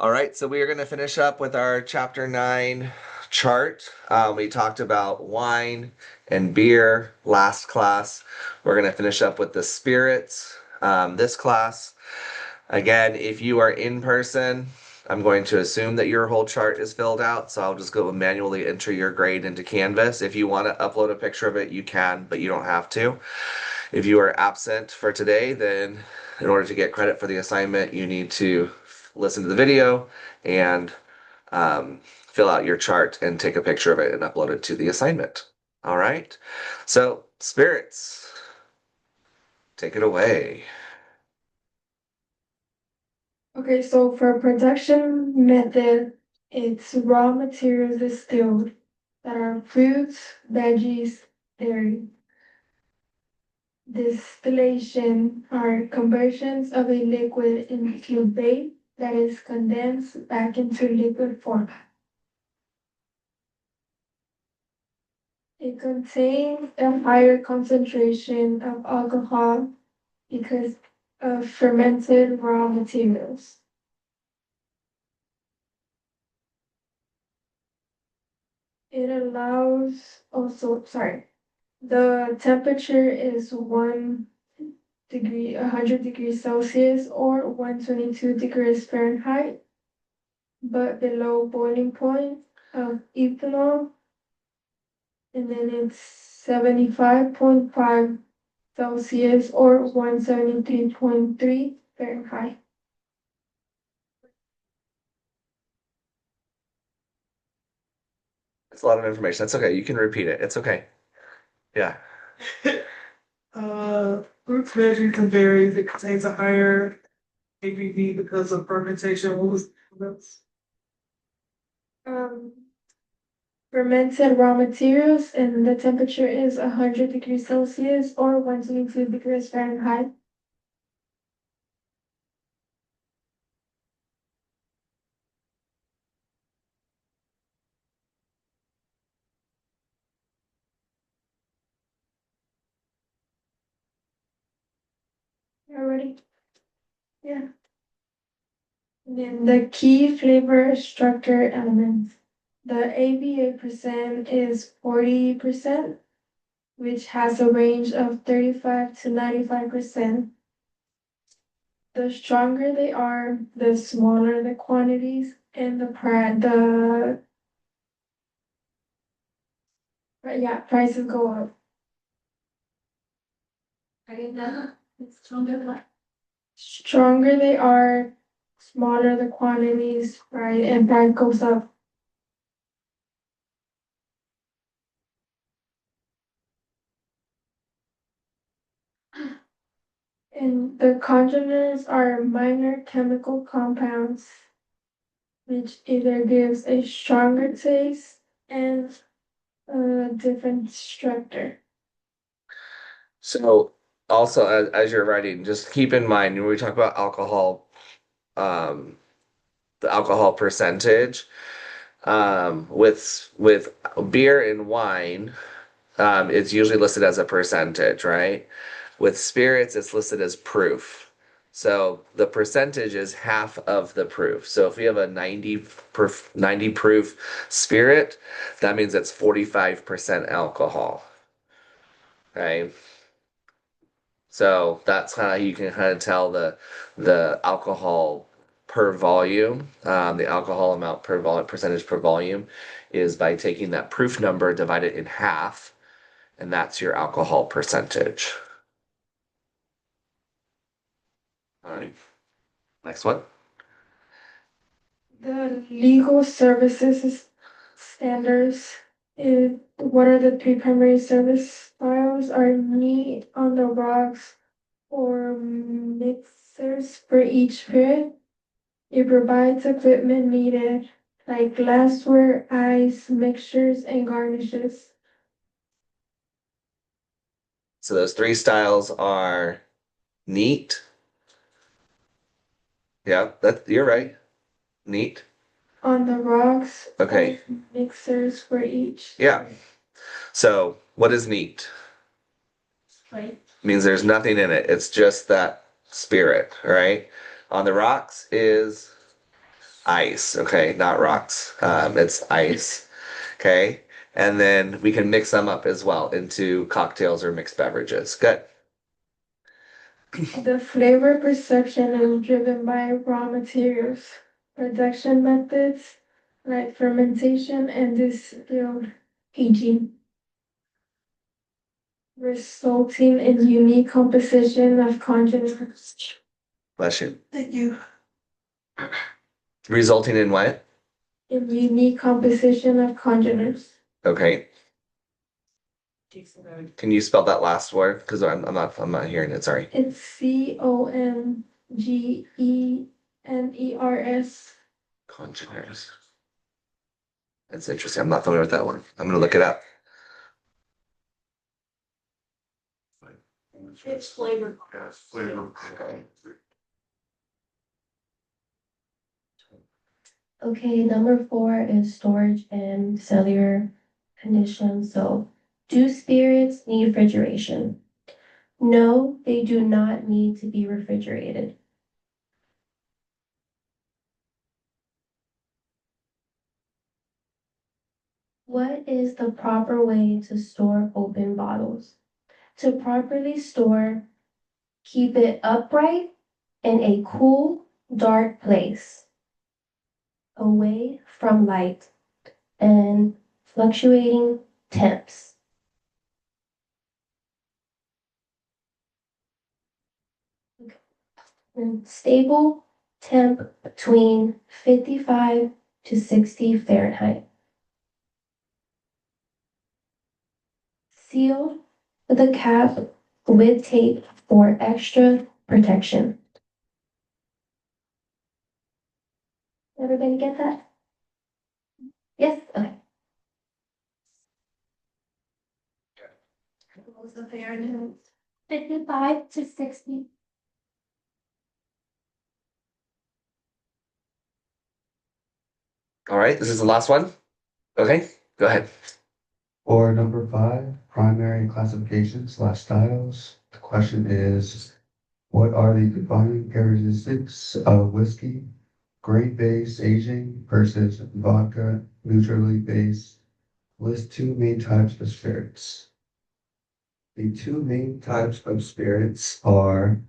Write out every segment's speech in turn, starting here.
All right, so we are going to finish up with our chapter 9 chart. We talked about wine and beer last class. We're going to finish up with the spirits this class. Again, if you are in person, I'm going to assume that your whole chart is filled out, so I'll just go and manually enter your grade into Canvas. If you want to upload a picture of it, you can, but you don't have to. If you are absent for today, then in order to get credit for the assignment, you need to listen to the video and fill out your chart and take a picture of it and upload it to the assignment. All right. So, spirits, take it away. Okay, so for production method, it's raw materials distilled that are fruits, veggies, dairy. Distillation are conversions of a liquid into vape that is condensed back into liquid form. It contains a higher concentration of alcohol because of fermented raw materials. It allows also, sorry, the temperature is 100 degrees Celsius or 122 degrees Fahrenheit, but below boiling point of ethanol, and then it's 75.5 Celsius or 173.3 Fahrenheit. It's a lot of information. That's okay. You can repeat it. It's okay. Yeah. Fruits, veggies, and berries. It contains a higher ABV because of fermentation. What was this? Um, Fermented raw materials, and the temperature is 100 degrees Celsius or 122 degrees Fahrenheit. Already? Yeah. And then the key flavor structure elements. The ABA percent is 40%, which has a range of 35 to 95%. The stronger they are, the smaller the quantities, and prices go up. Stronger they are, smaller the quantities, right, and price goes up. And the congeners are minor chemical compounds, which either gives a stronger taste and a different structure. So, also, as you're writing, just keep in mind when we talk about alcohol, the alcohol percentage, with beer and wine, it's usually listed as a percentage, right? With spirits, it's listed as proof. So the percentage is half of the proof. So if we have a 90 proof spirit, that means it's 45% alcohol. Right? So that's how you can kind of tell the alcohol per volume, the alcohol amount per volume, percentage per volume, is by taking that proof number, divide it in half, and that's your alcohol percentage. All right, next one. The legal services standards is what are the three primary service styles are neat on the rocks or mixers for each period. It provides equipment needed like glassware, ice, mixtures, and garnishes. So those three styles are neat. Yeah, that you're right. Neat. On the rocks or Okay. mixers for each. Yeah. So what is neat? Right. Means there's nothing in it. It's just that spirit, right? On the rocks is Ice. Okay, not rocks. It's ice. Okay. And then we can mix them up as well into cocktails or mixed beverages. Good. The flavor perception is driven by raw materials, production methods like fermentation and distilled aging, resulting in unique composition of congeners. Bless you. Thank you. Resulting in what? In unique composition of congeners. Okay. Can you spell that last word? Because I'm not hearing it. Sorry. It's CONGENERS. Congeners. That's interesting. I'm not familiar with that one. I'm gonna look it up. It's flavor. Okay. Okay, number 4 is storage and cellular condition. So, do spirits need refrigeration? No, they do not need to be refrigerated. What is the proper way to store open bottles? To properly store, keep it upright in a cool, dark place, away from light and fluctuating temps. And stable temp between 55 to 60 Fahrenheit. Sealed with a cap with tape for extra protection. Everybody get that? Yes? Okay. What's the Fahrenheit? 55 to 60. All right. This is the last one. Okay. Go ahead. For number 5, primary classification/styles. The question is, what are the defining characteristics of whiskey? Grain-based aging versus vodka neutrally based. List 2 main types of spirits. The 2 main types of spirits are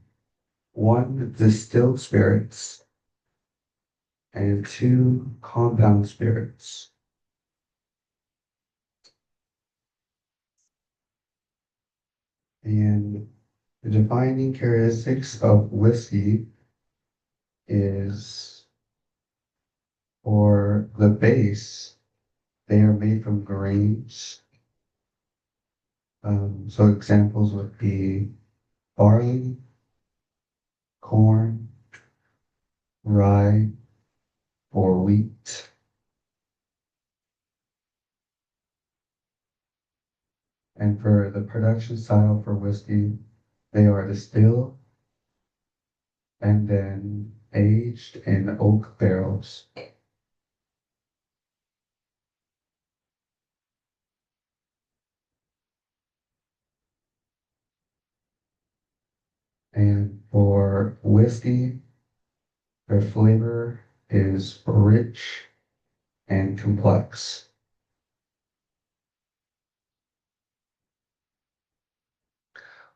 1, distilled spirits, and 2, compound spirits. And the defining characteristics of whiskey is for the base, they are made from grains. So examples would be barley, corn, rye, or wheat. And for the production style for whiskey, they are distilled and then aged in oak barrels. And for whiskey, their flavor is rich and complex.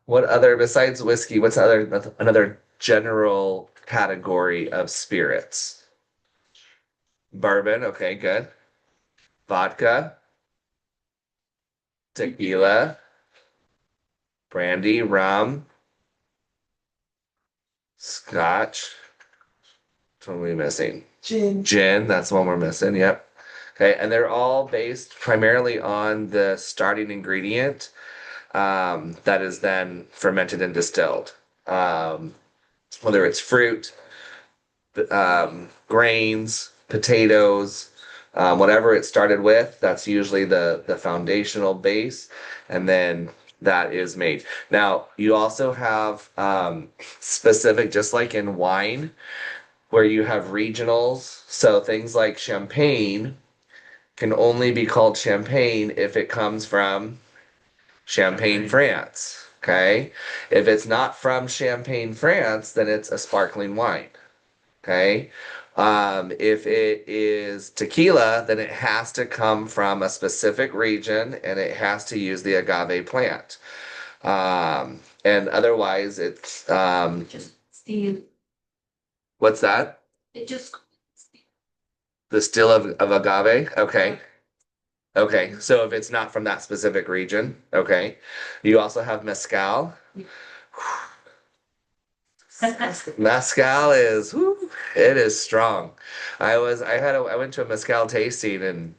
What other besides whiskey? What's another general category of spirits? Bourbon. Okay, good. Vodka, tequila, brandy, rum, scotch. What are we missing? Gin. Gin. That's the one we're missing. Yep. Okay, and they're all based primarily on the starting ingredient that is then fermented and distilled. Whether it's fruit, grains, potatoes, whatever it started with, that's usually the foundational base, and then that is made. Now, you also have specific, just like in wine, where you have regionals. So things like champagne can only be called champagne if it comes from Champagne, France. Okay. If it's not from Champagne, France, then it's a sparkling wine. Okay. If it is tequila, then it has to come from a specific region and it has to use the agave plant. And otherwise, it's Just Steve. what's that? It just The still of agave? Okay. Okay. So if it's not from that specific region, okay. You also have mezcal. Mezcal is whew, it is strong. I went to a mezcal tasting and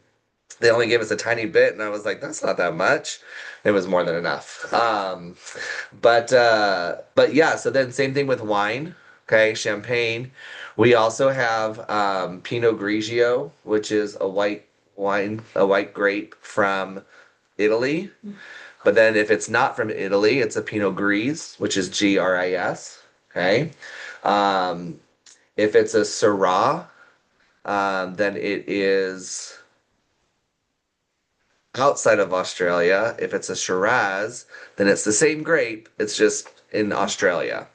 they only gave us a tiny bit and I was like, that's not that much. It was more than enough. But yeah, so then same thing with wine, okay, champagne. We also have Pinot Grigio, which is a white wine, a white grape from Italy. But then if it's not from Italy, it's a Pinot Gris, which is Gris. Okay. Um, if it's a Syrah, then it is outside of Australia. If it's a Shiraz, then it's the same grape. It's just in Australia.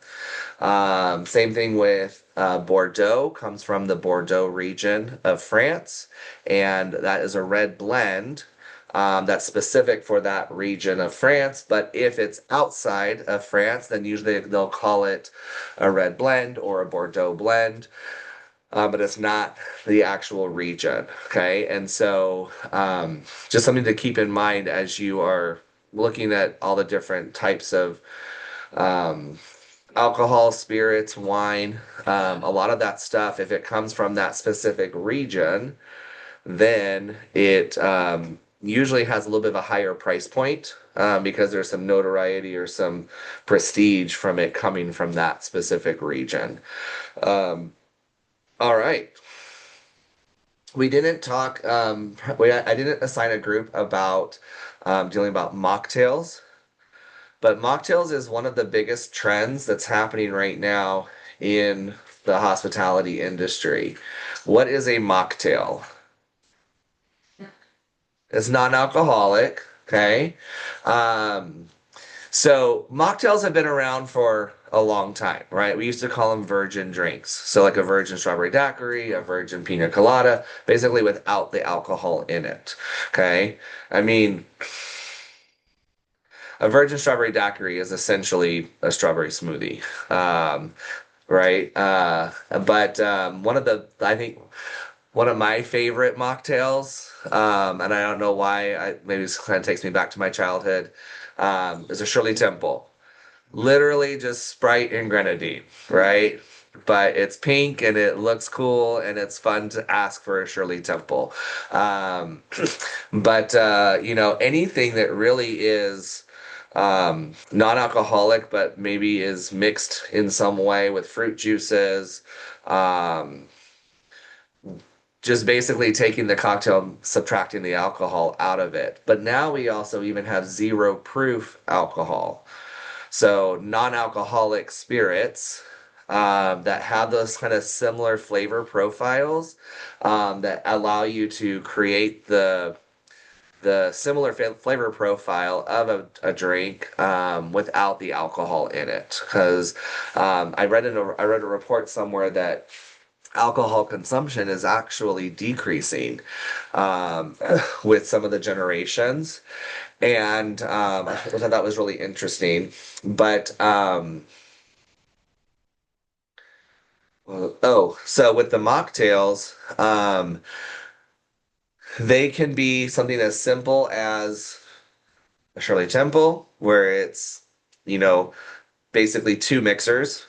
Same thing with Bordeaux, comes from the Bordeaux region of France, and that is a red blend that's specific for that region of France. But if it's outside of France, then usually they'll call it a red blend or a Bordeaux blend. But it's not the actual region. Okay. And so, just something to keep in mind as you are looking at all the different types of um, alcohol, spirits, wine, a lot of that stuff, if it comes from that specific region, then it usually has a little bit of a higher price point because there's some notoriety or some prestige from it coming from that specific region. Um, all right. We didn't talk, I didn't assign a group about dealing about mocktails, but mocktails is one of the biggest trends that's happening right now in the hospitality industry. What is a mocktail? It's non-alcoholic, okay? Um, So mocktails have been around for a long time, right? We used to call them virgin drinks. So like a virgin strawberry daiquiri, a virgin pina colada, basically without the alcohol in it. Okay. I mean, a virgin strawberry daiquiri is essentially a strawberry smoothie. Right? But I think one of my favorite mocktails, and I don't know why, maybe this kind of takes me back to my childhood, is a Shirley Temple. Literally just Sprite and grenadine, right? But it's pink and it looks cool and it's fun to ask for a Shirley Temple. Um, but anything that really is non-alcoholic, but maybe is mixed in some way with fruit juices, um, just basically taking the cocktail, subtracting the alcohol out of it. But now we also even have zero proof alcohol. So non-alcoholic spirits that have those kind of similar flavor profiles that allow you to create the similar flavor profile of a drink without the alcohol in it. Because I read a report somewhere that alcohol consumption is actually decreasing um, with some of the generations. And I thought that was really interesting. But so with the mocktails, they can be something as simple as a Shirley Temple, where it's, you know, basically two mixers,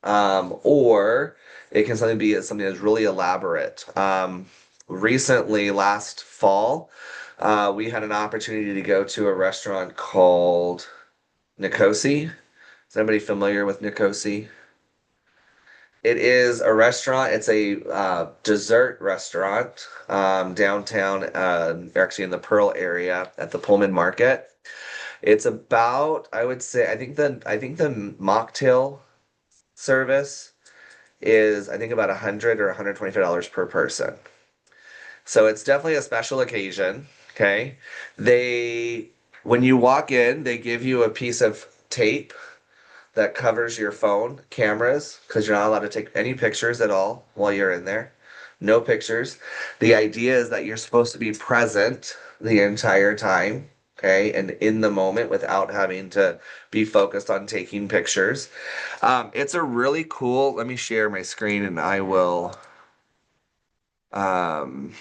or it can something be something that's really elaborate. Recently, last fall, we had an opportunity to go to a restaurant called Nicosi. Is anybody familiar with Nicosi? It is a restaurant. It's a dessert restaurant downtown, actually in the Pearl area at the Pullman Market. It's about, I would say, I think the mocktail service is I think about $100 or $125 per person. So it's definitely a special occasion. Okay. They, when you walk in, they give you a piece of tape that covers your phone cameras because you're not allowed to take any pictures at all while you're in there. no pictures. The idea is that you're supposed to be present the entire time, okay, and in the moment without having to be focused on taking pictures. It's a really cool, let me share my screen and I will. Um,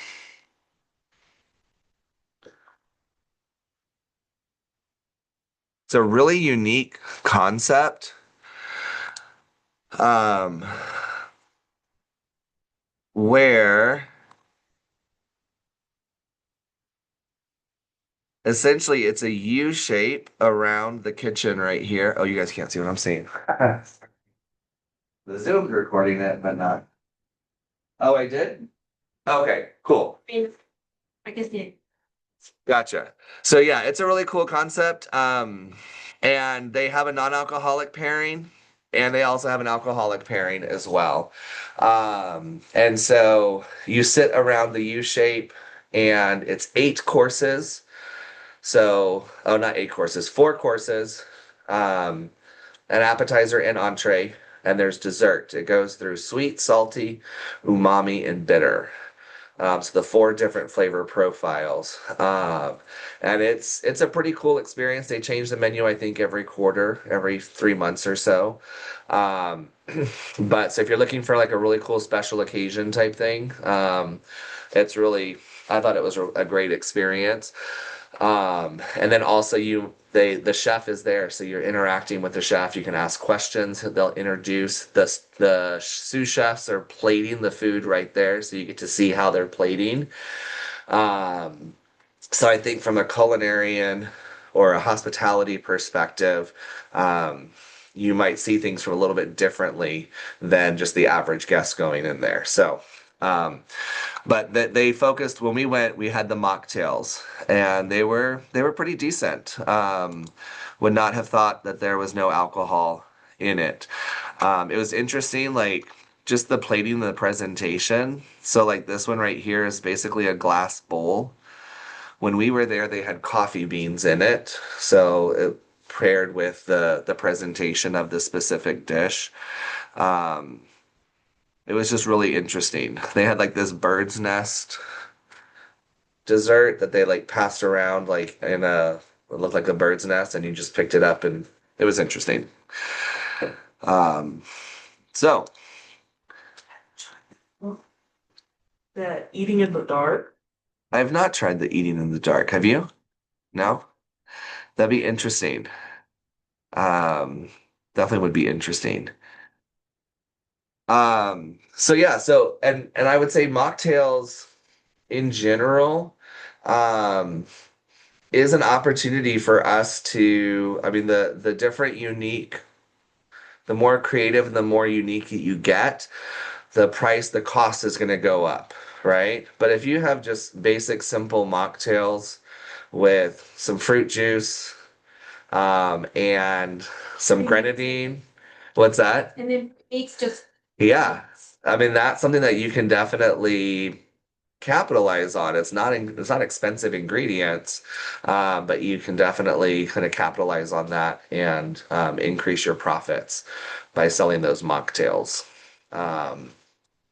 it's a really unique concept. Um, where essentially it's a U shape around the kitchen right here. Oh, you guys can't see what I'm seeing. The Zoom's recording it, but not. Oh, I did? Okay, cool. I guess the Gotcha. So yeah, it's a really cool concept. And they have a non-alcoholic pairing, and they also have an alcoholic pairing as well. And so you sit around the U shape, and it's 8 courses. So, oh, not 8 courses, 4 courses, an appetizer and entree, and there's dessert. It goes through sweet, salty, umami, and bitter. So the 4 different flavor profiles, and it's a pretty cool experience. They change the menu, I think, every quarter, every 3 months or so. Um, but so if you're looking for like a really cool special occasion type thing, it's really I thought it was a great experience. And then also the chef is there, so you're interacting with the chef. You can ask questions. They'll introduce the sous chefs are plating the food right there, so you get to see how they're plating. Um, so I think from a culinarian or a hospitality perspective, you might see things from a little bit differently than just the average guest going in there. So. Um, but they focused when we went. We had the mocktails, and they were pretty decent. Would not have thought that there was no alcohol in it. It was interesting, like just the plating and the presentation. So like this one right here is basically a glass bowl. When we were there, they had coffee beans in it, so it paired with the presentation of the specific dish. Um, it was just really interesting. They had like this bird's nest dessert that they like passed around like in a it looked like a bird's nest and you just picked it up and it was interesting. Um, so That eating in the dark. I have not tried the eating in the dark. Have you? No? That'd be interesting. Um, definitely would be interesting. So yeah, so and I would say mocktails in general, um, is an opportunity for us to, I mean, the different unique, the more creative and the more unique you get, the cost is going to go up, right? But if you have just basic, simple mocktails with some fruit juice, and some grenadine, what's that? and then makes just Yeah, I mean that's something that you can definitely capitalize on. It's not expensive ingredients, but you can definitely kind of capitalize on that and increase your profits by selling those mocktails. Um,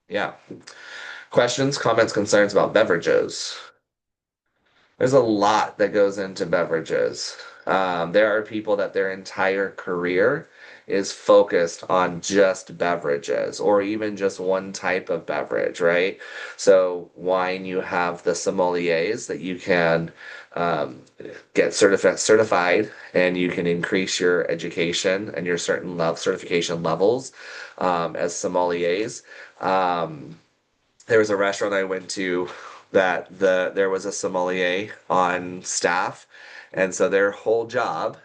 yeah. Questions, comments, concerns about beverages? There's a lot that goes into beverages. There are people that their entire career is focused on just beverages or even just one type of beverage, right? So, wine, you have the sommeliers that you can get certified and you can increase your education and your certification levels as sommeliers. Um, there was a restaurant I went to that there was a sommelier on staff, and so their whole job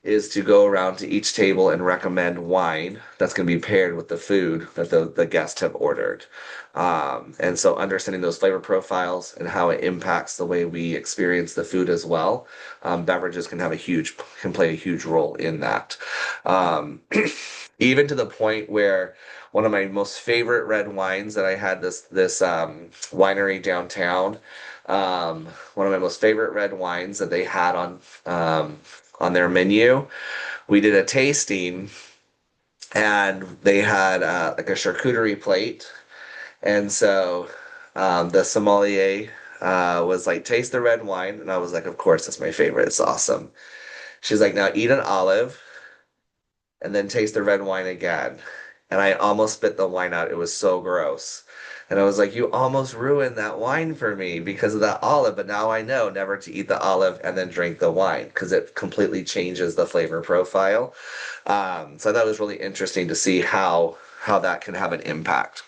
is to go around to each table and recommend wine that's going to be paired with the food that the guests have ordered. And so understanding those flavor profiles and how it impacts the way we experience the food as well, beverages can play a huge role in that. Even to the point where one of my most favorite red wines that I had this winery downtown. One of my most favorite red wines that they had on their menu. We did a tasting, and they had like a charcuterie plate, And so the sommelier was like, taste the red wine. And I was like, of course, it's my favorite. It's awesome. She's like, now eat an olive and then taste the red wine again. And I almost spit the wine out. It was so gross. And I was like, you almost ruined that wine for me because of that olive. But now I know never to eat the olive and then drink the wine because it completely changes the flavor profile. So I thought it was really interesting to see how that can have an impact.